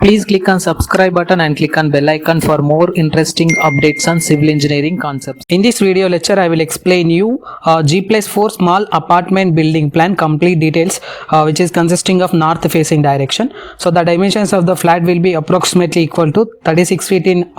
Please click on subscribe button and click on bell icon for more interesting updates on civil engineering concepts. In this video lecture, I will explain you G+4 small apartment building plan complete details, which is consisting of north facing direction. So the dimensions of the flat will be approximately equal to 36 feet in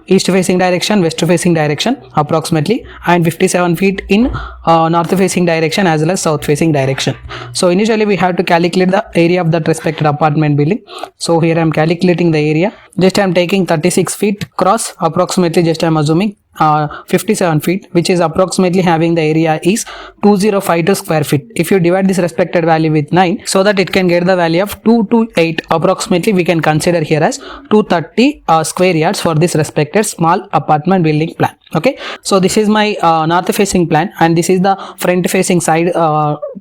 east facing direction, west facing direction approximately, and 57 feet in north facing direction as well as south facing direction. So initially we have to calculate the area of that respected apartment building. So here I am calculating the area. Just I am taking 36 feet cross approximately, just I am assuming 57 feet, which is approximately having the area is 2052 square feet. If you divide this respected value with 9, so that it can get the value of 228 approximately, we can consider here as 230 square yards for this respected small apartment building plan. Okay, so this is my north facing plan, and this is the front facing side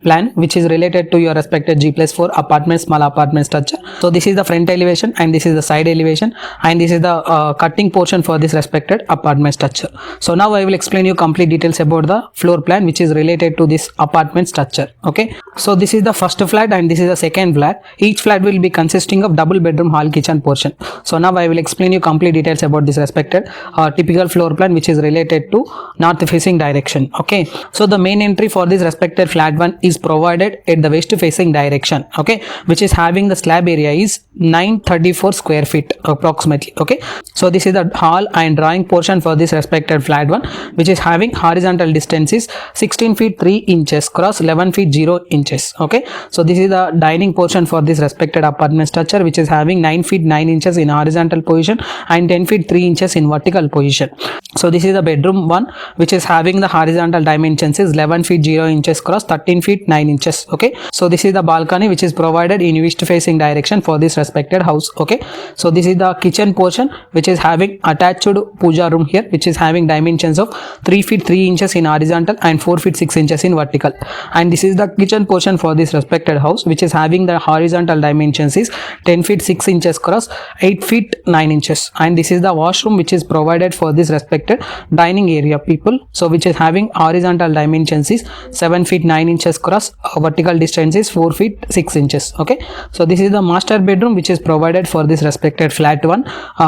plan, which is related to your respected G+4 apartment small apartment structure. So this is the front elevation and this is the side elevation, and this is the cutting portion for this respected apartment structure. So now I will explain you complete details about the floor plan which is related to this apartment structure. Okay, so this is the first flat and this is the second flat. Each flat will be consisting of double bedroom hall kitchen portion. So now I will explain you complete details about this respected typical floor plan which is related to north facing direction. Okay, so the main entry for this respected flat one is provided at the west facing direction. Okay, which is having the slab area is 934 square feet approximately. Okay, so this is the hall and drawing portion for this respected flat one, which is having horizontal distance is 16 feet 3 inches cross 11 feet 0 inches. Okay, so this is the dining portion for this respected apartment structure, which is having 9 feet 9 inches in horizontal position and 10 feet 3 inches in vertical position. So this is the bedroom one, which is having the horizontal dimensions is 11 feet 0 inches cross 13 feet 9 inches. Okay, so this is the balcony which is provided in east facing direction for this respected house. Okay, so this is the kitchen portion which is having attached puja room here, which is having dimensions of 3 feet 3 inches in horizontal and 4 feet 6 inches in vertical. And this is the kitchen portion for this respected house, which is having the horizontal dimensions is 10 feet 6 inches cross 8 feet 9 inches. And this is the washroom which is provided for this respected dining area people, so which is having horizontal dimensions is 7 feet 9 inches cross vertical distance is 4 feet 6 inches. Okay, so this is the master bedroom which is provided for this respected flat one,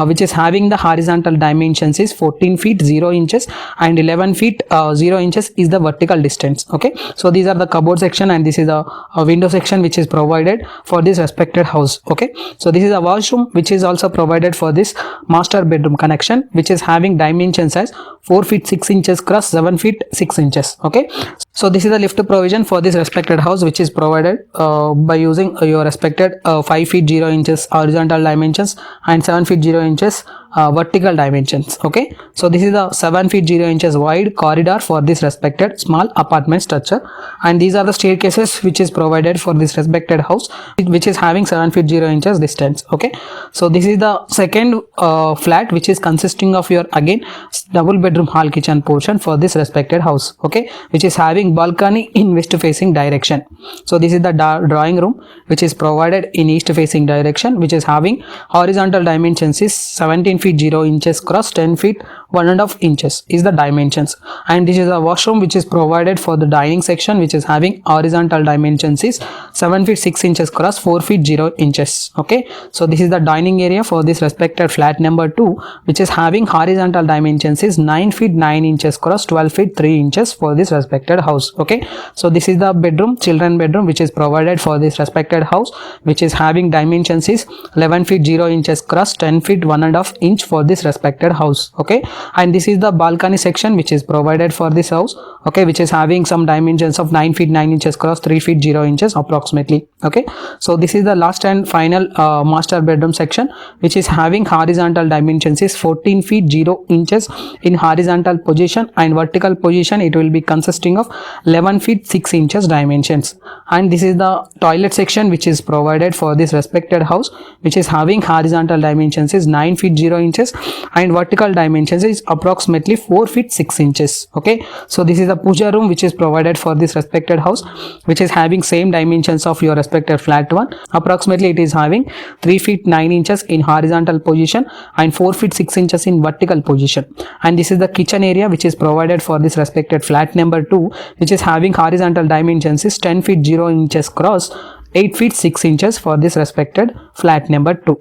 which is having the horizontal dimensions is 14 feet 0 inches and 11 feet 0 inches is the vertical distance. Okay, so these are the cupboard section and this is the window section which is provided for this respected house. Okay, so this is a washroom which is also provided for this master bedroom connection, which is having dimensions as 4 feet 6 inches cross 7 feet 6 inches. Okay, so this is the lift provision for this respected house, which is provided by using your respected 5 feet 0 inches horizontal dimensions and 7 feet 0 inches vertical dimensions. Okay, so this is the 7 feet 0 inches wide corridor for this respected small apartment structure, and these are the staircases which is provided for this respected house, which is having 7 feet 0 inches distance. Okay, so this is the second flat which is consisting of your again double bedroom hall kitchen portion for this respected house. Okay, which is having balcony in west facing direction. So this is the drawing room which is provided in east facing direction, which is having horizontal dimensions is 17 feet 0 inches cross 10 feet 1.5 inches is the dimensions. And this is a washroom which is provided for the dining section, which is having horizontal dimensions is 7 feet 6 inches cross 4 feet 0 inches. Okay, so this is the dining area for this respected flat number 2, which is having horizontal dimensions is 9 feet 9 inches cross 12 feet 3 inches for this respected house. Okay, so this is the bedroom, children bedroom, which is provided for this respected house, which is having dimensions is 11 feet 0 inches cross 10 feet 1.5 inch for this respected house. Okay, and this is the balcony section which is provided for this house. Okay, which is having some dimensions of 9 feet 9 inches cross 3 feet 0 inches approximately. Okay, so this is the last and final master bedroom section, which is having horizontal dimensions is 14 feet 0 inches in horizontal position and vertical position it will be consisting of 11 feet 6 inches dimensions. And this is the toilet section which is provided for this respected house, which is having horizontal dimensions is 9 feet 0 inches and vertical dimensions is approximately 4 feet 6 inches. Okay, so this is the puja room which is provided for this respected house, which is having same dimensions of your respected flat one. Approximately it is having 3 feet 9 inches in horizontal position and 4 feet 6 inches in vertical position. And this is the kitchen area which is provided for this respected flat number 2, which is having horizontal dimensions is 10 feet 0 inches cross 8 feet 6 inches for this respected flat number 2.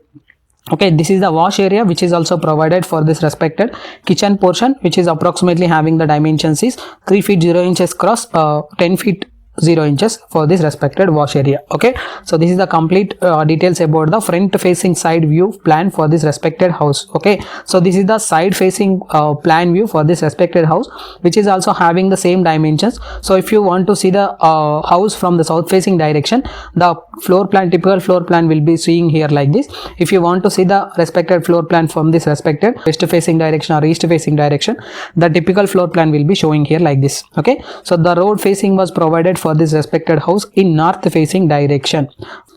Okay, this is the wash area which is also provided for this respected kitchen portion, which is approximately having the dimensions is 3 feet 0 inches cross 10 feet 0 inches for this respected wash area. Okay, so this is the complete details about the front facing side view plan for this respected house. Okay, so this is the side facing plan view for this respected house, which is also having the same dimensions. So if you want to see the house from the south facing direction, the floor plan, typical floor plan will be seeing here like this. If you want to see the respected floor plan from this respected west facing direction or east facing direction, the typical floor plan will be showing here like this. Okay, so the road facing was provided for this respected house in north facing direction,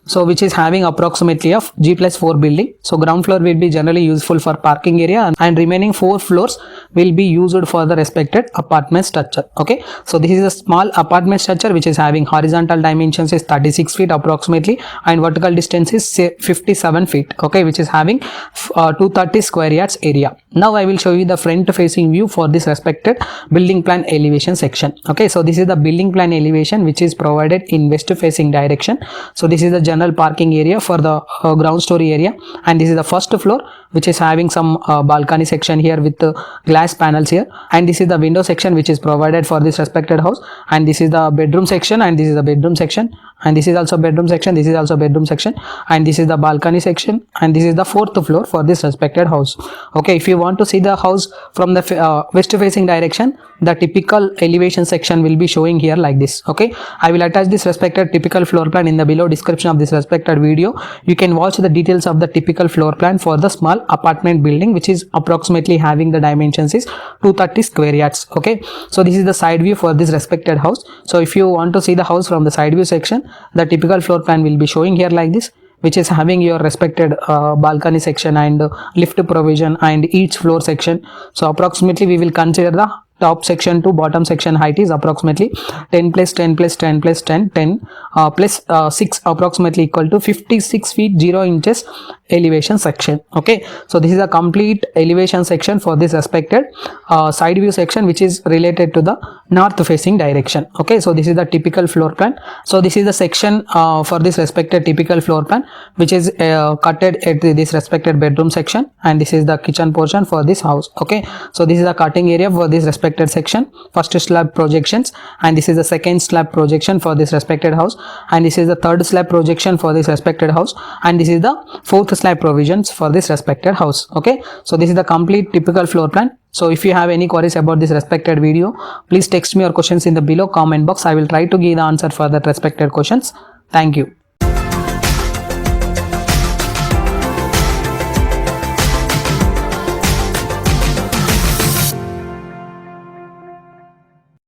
so which is having approximately of G+4 building. So ground floor will be generally useful for parking area, and remaining 4 floors will be used for the respected apartment structure. Okay, so this is a small apartment structure which is having horizontal dimensions is 36 feet approximately, and vertical distance is 57 feet. Okay, which is having 230 square yards area. Now I will show you the front facing view for this respected building plan elevation section. Okay, so this is the building plan elevation which is provided in west facing direction. So this is the general parking area for the ground story area, and this is the first floor which is having some balcony section here with glass panels here, and this is the window section which is provided for this respected house, and this is the bedroom section, and this is the bedroom section, and this is also bedroom section, this is also bedroom section, and this is the balcony section, and this is the 4th floor for this respected house. Okay, if you want to see the house from the west facing direction, the typical elevation section will be showing here like this. Okay, I will attach this respected typical floor plan in the below description of this respected video. You can watch the details of the typical floor plan for the small apartment building, which is approximately having the dimensions is 230 square yards. Okay, so this is the side view for this respected house. So if you want to see the house from the side view section, the typical floor plan will be showing here like this, which is having your respected balcony section and lift provision and each floor section. So approximately we will consider the top section to bottom section height is approximately 10 plus 10 plus 10 plus 10 10 plus 6 approximately equal to 56 feet 0 inches elevation section. Okay, so this is a complete elevation section for this respected side view section, which is related to the north facing direction. Okay, so this is the typical floor plan. So this is the section for this respected typical floor plan, which is cutted at this respected bedroom section, and this is the kitchen portion for this house. Okay, so this is the cutting area for this respected section, first slab projections, and this is the second slab projection for this respected house, and this is the third slab projection for this respected house, and this is the fourth slab provisions for this respected house. Okay, so this is the complete typical floor plan. So if you have any queries about this respected video, please text me your questions in the below comment box. I will try to give the answer for that respected questions. Thank you.